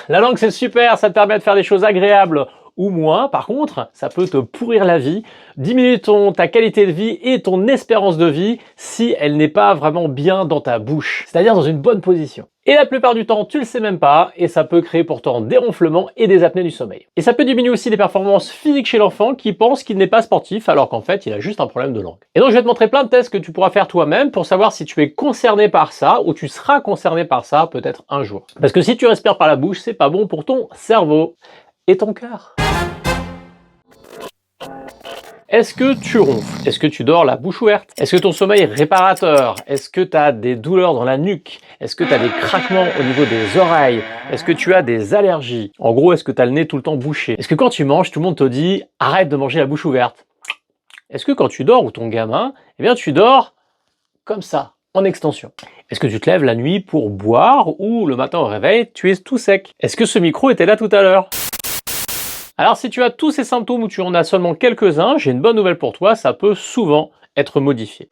La langue c'est super, ça te permet de faire des choses agréables ou moins. Par contre, ça peut te pourrir la vie, diminuer ta qualité de vie et ton espérance de vie si elle n'est pas vraiment bien dans ta bouche, c'est-à-dire dans une bonne position. Et la plupart du temps, tu le sais même pas, et ça peut créer pourtant des ronflements et des apnées du sommeil. Et ça peut diminuer aussi les performances physiques chez l'enfant qui pense qu'il n'est pas sportif alors qu'en fait, il a juste un problème de langue. Et donc, je vais te montrer plein de tests que tu pourras faire toi-même pour savoir si tu es concerné par ça ou tu seras concerné par ça peut-être un jour. Parce que si tu respires par la bouche, c'est pas bon pour ton cerveau et ton cœur. Est-ce que tu ronfles? Est-ce que tu dors la bouche ouverte? Est-ce que ton sommeil est réparateur? Est-ce que tu as des douleurs dans la nuque? Est-ce que tu as des craquements au niveau des oreilles? Est-ce que tu as des allergies? En gros, est-ce que tu as le nez tout le temps bouché? Est-ce que quand tu manges, tout le monde te dit « arrête de manger la bouche ouverte » ? Est-ce que quand tu dors ou ton gamin, eh bien tu dors comme ça, en extension? Est-ce que tu te lèves la nuit pour boire ou le matin au réveil, tu es tout sec? Est-ce que ce micro était là tout à l'heure? Alors si tu as tous ces symptômes ou tu en as seulement quelques-uns, j'ai une bonne nouvelle pour toi, ça peut souvent être modifié.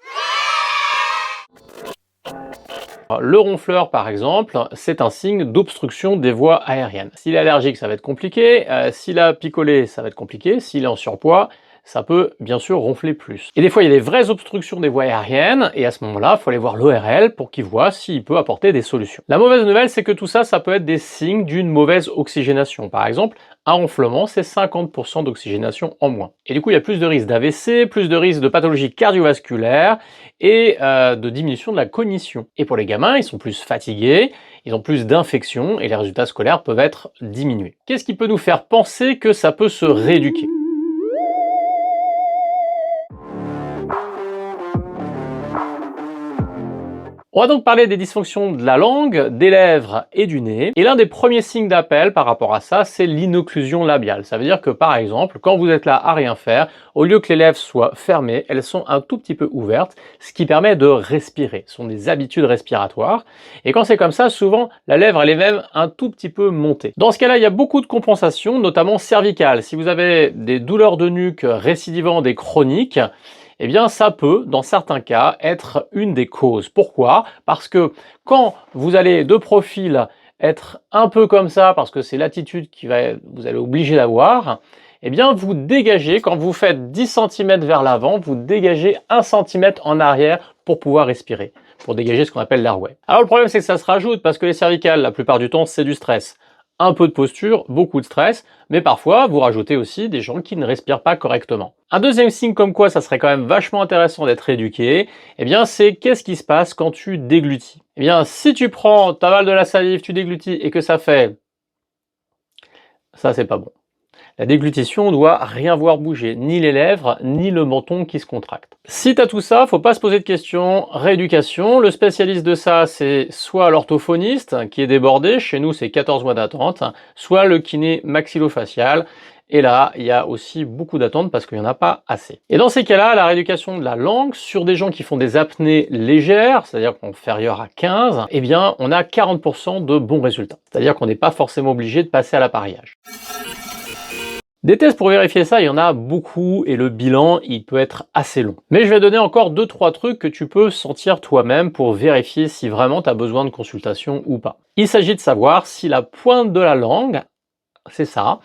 Le ronfleur par exemple, c'est un signe d'obstruction des voies aériennes. S'il est allergique, ça va être compliqué, s'il a picolé, ça va être compliqué, s'il est en surpoids, ça peut bien sûr ronfler plus. Et des fois, il y a des vraies obstructions des voies aériennes, et à ce moment-là, il faut aller voir l'ORL pour qu'il voit s'il peut apporter des solutions. La mauvaise nouvelle, c'est que tout ça, ça peut être des signes d'une mauvaise oxygénation. Par exemple, un ronflement, c'est 50% d'oxygénation en moins. Et du coup, il y a plus de risques d'AVC, plus de risques de pathologies cardiovasculaires et de diminution de la cognition. Et pour les gamins, ils sont plus fatigués, ils ont plus d'infections et les résultats scolaires peuvent être diminués. Qu'est-ce qui peut nous faire penser que ça peut se rééduquer ? On va donc parler des dysfonctions de la langue, des lèvres et du nez. Et l'un des premiers signes d'appel par rapport à ça, c'est l'inocclusion labiale. Ça veut dire que par exemple, quand vous êtes là à rien faire, au lieu que les lèvres soient fermées, elles sont un tout petit peu ouvertes, ce qui permet de respirer. Ce sont des habitudes respiratoires. Et quand c'est comme ça, souvent, la lèvre, elle est même un tout petit peu montée. Dans ce cas-là, il y a beaucoup de compensations, notamment cervicales. Si vous avez des douleurs de nuque récidivantes et chroniques, eh bien ça peut, dans certains cas, être une des causes. Pourquoi? Parce que quand vous allez de profil être un peu comme ça, parce que c'est l'attitude vous allez obliger d'avoir, eh bien vous dégagez, quand vous faites 10 cm vers l'avant, vous dégagez 1 cm en arrière pour pouvoir respirer, pour dégager ce qu'on appelle l'airway. Alors le problème c'est que ça se rajoute, parce que les cervicales, la plupart du temps, c'est du stress. Un peu de posture, beaucoup de stress, mais parfois vous rajoutez aussi des gens qui ne respirent pas correctement. Un deuxième signe comme quoi ça serait quand même vachement intéressant d'être éduqué, eh bien c'est qu'est-ce qui se passe quand tu déglutis. Eh bien si tu t'avales de la salive, tu déglutis et que ça fait... ça c'est pas bon. La déglutition, on doit rien voir bouger, ni les lèvres, ni le menton qui se contracte. Si tu as tout ça, faut pas se poser de questions, rééducation. Le spécialiste de ça, c'est soit l'orthophoniste, qui est débordé, chez nous c'est 14 mois d'attente, soit le kiné maxillofacial. Et là, il y a aussi beaucoup d'attentes parce qu'il n'y en a pas assez. Et dans ces cas-là, la rééducation de la langue, sur des gens qui font des apnées légères, c'est-à-dire inférieures à 15, eh bien, on a 40% de bons résultats. C'est-à-dire qu'on n'est pas forcément obligé de passer à l'appareillage. Des tests pour vérifier ça, il y en a beaucoup et le bilan, il peut être assez long. Mais je vais donner encore 2-3 trucs que tu peux sentir toi-même pour vérifier si vraiment tu as besoin de consultation ou pas. Il s'agit de savoir si la pointe de la langue, c'est ça,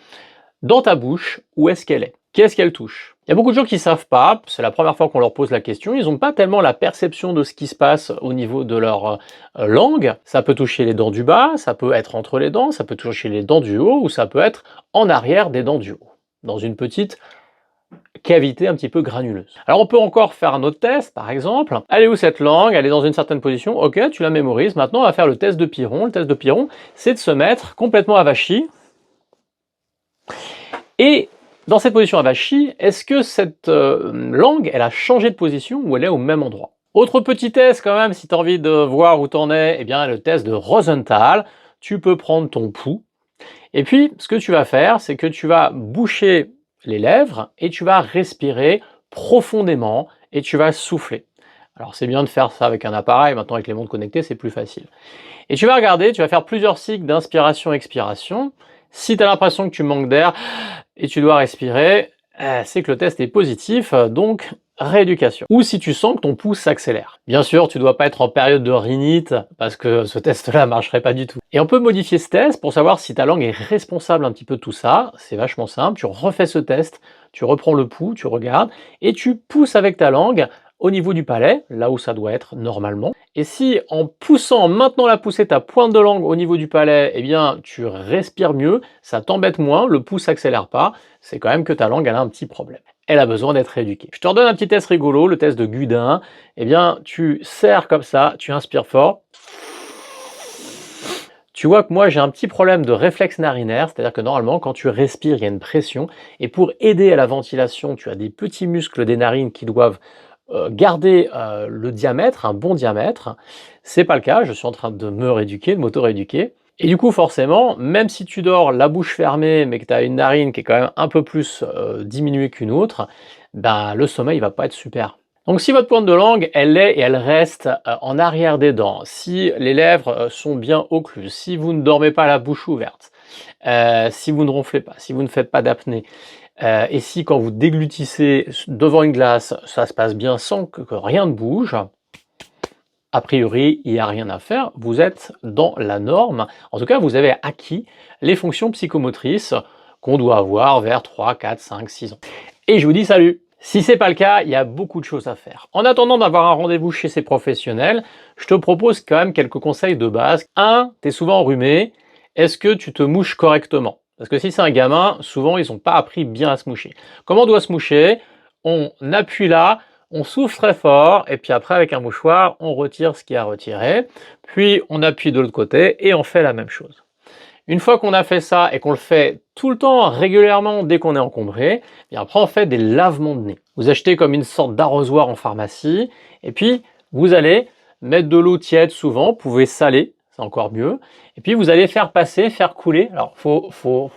dans ta bouche, où est-ce qu'elle est? Qu'est-ce qu'elle touche? Il y a beaucoup de gens qui ne savent pas, c'est la première fois qu'on leur pose la question, ils n'ont pas tellement la perception de ce qui se passe au niveau de leur langue. Ça peut toucher les dents du bas, ça peut être entre les dents, ça peut toucher les dents du haut, ou ça peut être en arrière des dents du haut, dans une petite cavité un petit peu granuleuse. Alors on peut encore faire un autre test, par exemple. Elle est où cette langue? Elle est dans une certaine position. Ok, tu la mémorises. Maintenant, on va faire le test de Piron. Le test de Piron, c'est de se mettre complètement avachi. Et dans cette position avachie, est-ce que cette langue, elle a changé de position ou elle est au même endroit? Autre petit test quand même, si tu as envie de voir où t'en es, eh bien le test de Rosenthal. Tu peux prendre ton pouls. Et puis, ce que tu vas faire, c'est que tu vas boucher les lèvres et tu vas respirer profondément et tu vas souffler. Alors c'est bien de faire ça avec un appareil, maintenant avec les montres connectées, c'est plus facile. Et tu vas regarder, tu vas faire plusieurs cycles d'inspiration-expiration. Si tu as l'impression que tu manques d'air et tu dois respirer, c'est que le test est positif, donc rééducation. Ou si tu sens que ton pouce s'accélère. Bien sûr, tu dois pas être en période de rhinite parce que ce test-là marcherait pas du tout. Et on peut modifier ce test pour savoir si ta langue est responsable un petit peu de tout ça. C'est vachement simple. Tu refais ce test, tu reprends le pouls, tu regardes et tu pousses avec ta langue au niveau du palais, là où ça doit être normalement. Et si en poussant, en maintenant la poussée, ta pointe de langue au niveau du palais, eh bien tu respires mieux, ça t'embête moins, le pouls s'accélère pas, c'est quand même que ta langue elle a un petit problème. Elle a besoin d'être rééduquée. Je te redonne un petit test rigolo, le test de Gudin. Eh bien, tu serres comme ça, tu inspires fort. Tu vois que moi j'ai un petit problème de réflexe narinaire, c'est-à-dire que normalement quand tu respires, il y a une pression, et pour aider à la ventilation, tu as des petits muscles des narines qui doivent garder le diamètre, un bon diamètre. C'est pas le cas, je suis en train de me rééduquer, de m'auto-rééduquer. Et du coup, forcément, même si tu dors la bouche fermée, mais que tu as une narine qui est quand même un peu plus diminuée qu'une autre, ben, le sommeil va pas être super. Donc si votre pointe de langue, elle est et elle reste en arrière des dents, si les lèvres sont bien occluses, si vous ne dormez pas la bouche ouverte, si vous ne ronflez pas, si vous ne faites pas d'apnée, et si quand vous déglutissez devant une glace, ça se passe bien sans que rien ne bouge, a priori, il n'y a rien à faire, vous êtes dans la norme. En tout cas, vous avez acquis les fonctions psychomotrices qu'on doit avoir vers 3, 4, 5, 6 ans. Et je vous dis salut! Si c'est pas le cas, il y a beaucoup de choses à faire. En attendant d'avoir un rendez-vous chez ces professionnels, je te propose quand même quelques conseils de base. 1, tu es souvent enrhumé, est-ce que tu te mouches correctement? Parce que si c'est un gamin, souvent ils n'ont pas appris bien à se moucher. Comment on doit se moucher? On appuie là, on souffle très fort, et puis après avec un mouchoir, on retire ce qu'il y a à retirer, puis on appuie de l'autre côté et on fait la même chose. Une fois qu'on a fait ça et qu'on le fait tout le temps, régulièrement, dès qu'on est encombré, bien après on fait des lavements de nez. Vous achetez comme une sorte d'arrosoir en pharmacie, et puis vous allez mettre de l'eau tiède souvent, vous pouvez saler, c'est encore mieux, et puis vous allez faire passer, faire couler, alors faut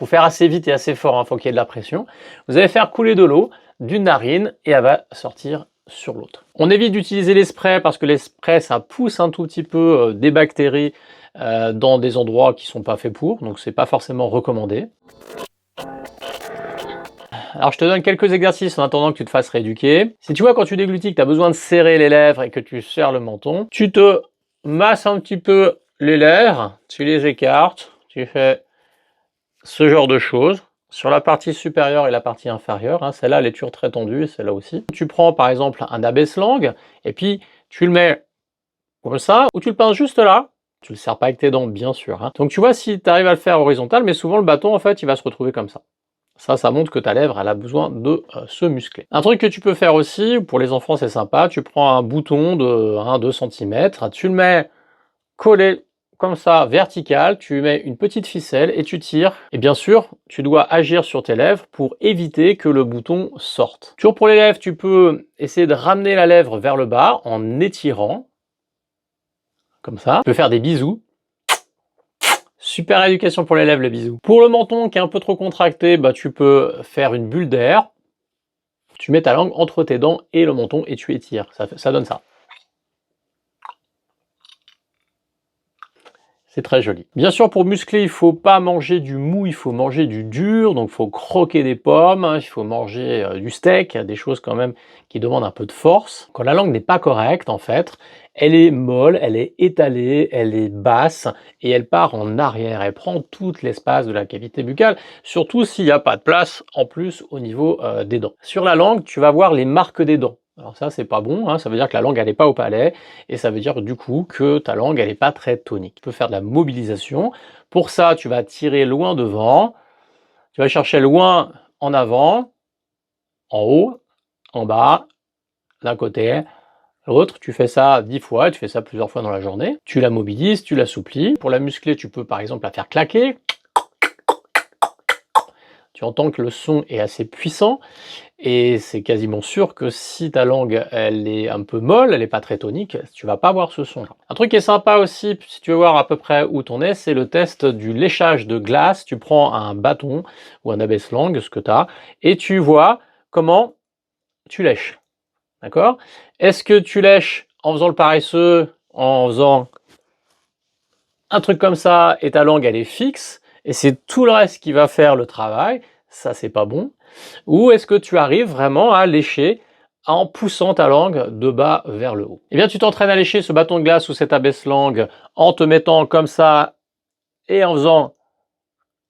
faire assez vite et assez fort, faut qu'il y ait de la pression, vous allez faire couler de l'eau d'une narine et elle va sortir sur l'autre. On évite d'utiliser les sprays parce que les sprays ça pousse un tout petit peu des bactéries dans des endroits qui sont pas faits pour, donc c'est pas forcément recommandé. Alors je te donne quelques exercices en attendant que tu te fasses rééduquer. Si tu vois quand tu déglutis que tu as besoin de serrer les lèvres et que tu serres le menton, tu te masses un petit peu les lèvres, tu les écartes, tu fais ce genre de choses. Sur la partie supérieure et la partie inférieure, celle-là elle est toujours très tendue, celle-là aussi. Tu prends par exemple un abaisse-langue et puis tu le mets comme ça, ou tu le pinces juste là. Tu le serres pas avec tes dents, bien sûr. Donc tu vois si tu arrives à le faire horizontal, mais souvent le bâton en fait il va se retrouver comme ça. Ça montre que ta lèvre elle a besoin de se muscler. Un truc que tu peux faire aussi, pour les enfants c'est sympa, tu prends un bouton de 1-2 cm, tu le mets collé comme ça, vertical, tu mets une petite ficelle et tu tires. Et bien sûr, tu dois agir sur tes lèvres pour éviter que le bouton sorte. Toujours pour les lèvres, tu peux essayer de ramener la lèvre vers le bas en étirant. Comme ça. Tu peux faire des bisous. Super éducation pour les lèvres, les bisous. Pour le menton qui est un peu trop contracté, tu peux faire une bulle d'air. Tu mets ta langue entre tes dents et le menton et tu étires. Ça donne ça. C'est très joli. Bien sûr, pour muscler, il ne faut pas manger du mou, il faut manger du dur. Donc, il faut croquer des pommes, il faut manger du steak, des choses quand même qui demandent un peu de force. Quand la langue n'est pas correcte, en fait, elle est molle, elle est étalée, elle est basse et elle part en arrière. Elle prend tout l'espace de la cavité buccale, surtout s'il n'y a pas de place en plus au niveau des dents. Sur la langue, tu vas voir les marques des dents. Alors ça, c'est pas bon, ça veut dire que la langue, elle n'est pas au palais, et ça veut dire du coup que ta langue, elle n'est pas très tonique. Tu peux faire de la mobilisation. Pour ça, tu vas tirer loin devant, tu vas chercher loin en avant, en haut, en bas, d'un côté, l'autre. Tu fais ça 10 fois, tu fais ça plusieurs fois dans la journée. Tu la mobilises, tu l'assouplis. Pour la muscler, tu peux par exemple la faire claquer. Tu entends que le son est assez puissant et c'est quasiment sûr que si ta langue elle est un peu molle, elle n'est pas très tonique, tu vas pas avoir ce son. Un truc qui est sympa aussi, si tu veux voir à peu près où t'en es, c'est le test du léchage de glace. Tu prends un bâton ou un abaisse-langue, ce que tu as, et tu vois comment tu lèches. D'accord? Est-ce que tu lèches en faisant le paresseux, en faisant un truc comme ça et ta langue elle est fixe et c'est tout le reste qui va faire le travail? Ça c'est pas bon. Ou est-ce que tu arrives vraiment à lécher en poussant ta langue de bas vers le haut. Eh bien, tu t'entraînes à lécher ce bâton de glace ou cette abaisse-langue en te mettant comme ça et en faisant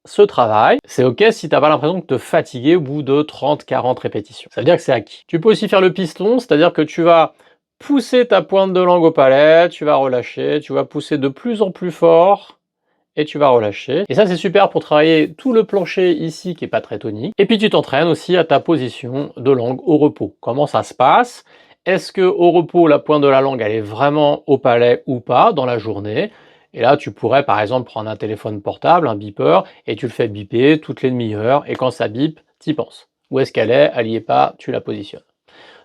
ce travail. C'est ok si tu n'as pas l'impression de te fatiguer au bout de 30-40 répétitions. Ça veut dire que c'est acquis. Tu peux aussi faire le piston, c'est-à-dire que tu vas pousser ta pointe de langue au palais, tu vas relâcher, tu vas pousser de plus en plus fort et tu vas relâcher. Et ça, c'est super pour travailler tout le plancher ici qui est pas très tonique. Et puis tu t'entraînes aussi à ta position de langue au repos. Comment ça se passe? Est-ce que au repos, la pointe de la langue, elle est vraiment au palais ou pas dans la journée? Et là, tu pourrais par exemple prendre un téléphone portable, un beeper, et tu le fais biper toutes les demi-heures, et quand ça bip, t'y penses. Où est-ce qu'elle est? Elle y est pas, tu la positionnes.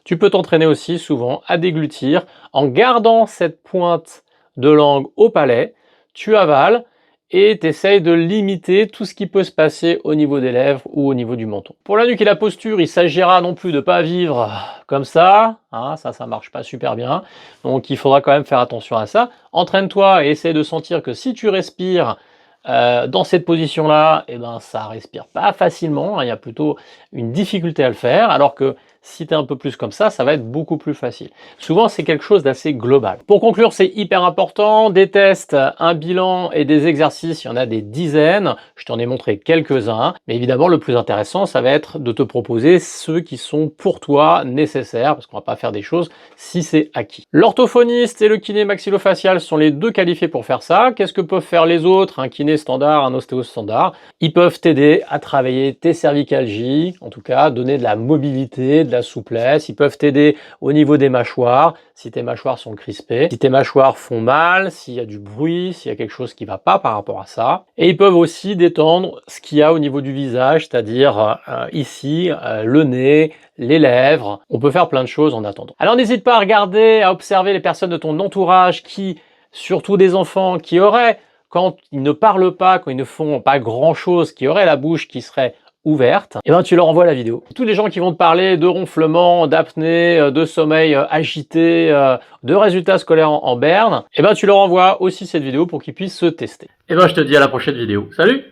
Tu peux t'entraîner aussi souvent à déglutir en gardant cette pointe de langue au palais, tu avales, et tu essayes de limiter tout ce qui peut se passer au niveau des lèvres ou au niveau du menton. Pour la nuque et la posture, il s'agira non plus de ne pas vivre comme ça, hein, ça marche pas super bien, donc il faudra quand même faire attention à ça. Entraîne-toi et essaie de sentir que si tu respires dans cette position-là, eh ben, ça respire pas facilement, hein, il y a plutôt une difficulté à le faire, alors que si tu es un peu plus comme ça va être beaucoup plus facile. Souvent, c'est quelque chose d'assez global. Pour conclure, c'est hyper important, des tests, un bilan et des exercices, il y en a des dizaines. Je t'en ai montré quelques-uns. Mais évidemment, le plus intéressant, ça va être de te proposer ceux qui sont pour toi nécessaires, parce qu'on va pas faire des choses si c'est acquis. L'orthophoniste et le kiné maxillofacial sont les deux qualifiés pour faire ça. Qu'est-ce que peuvent faire les autres? Un kiné standard, un ostéo standard. Ils peuvent t'aider à travailler tes cervicalgies, en tout cas, donner de la mobilité, de la souplesse. Ils peuvent t'aider au niveau des mâchoires, si tes mâchoires sont crispées, si tes mâchoires font mal, s'il y a du bruit, s'il y a quelque chose qui va pas par rapport à ça. Et ils peuvent aussi détendre ce qu'il y a au niveau du visage, c'est-à-dire ici, le nez, les lèvres. On peut faire plein de choses en attendant. Alors n'hésite pas à regarder, à observer les personnes de ton entourage qui, surtout des enfants, qui auraient, quand ils ne parlent pas, quand ils ne font pas grand-chose, qui auraient la bouche qui serait ouverte, et ben tu leur envoies la vidéo. Tous les gens qui vont te parler de ronflement, d'apnée, de sommeil agité, de résultats scolaires en berne, et ben tu leur envoies aussi cette vidéo pour qu'ils puissent se tester. Et ben je te dis à la prochaine vidéo. Salut!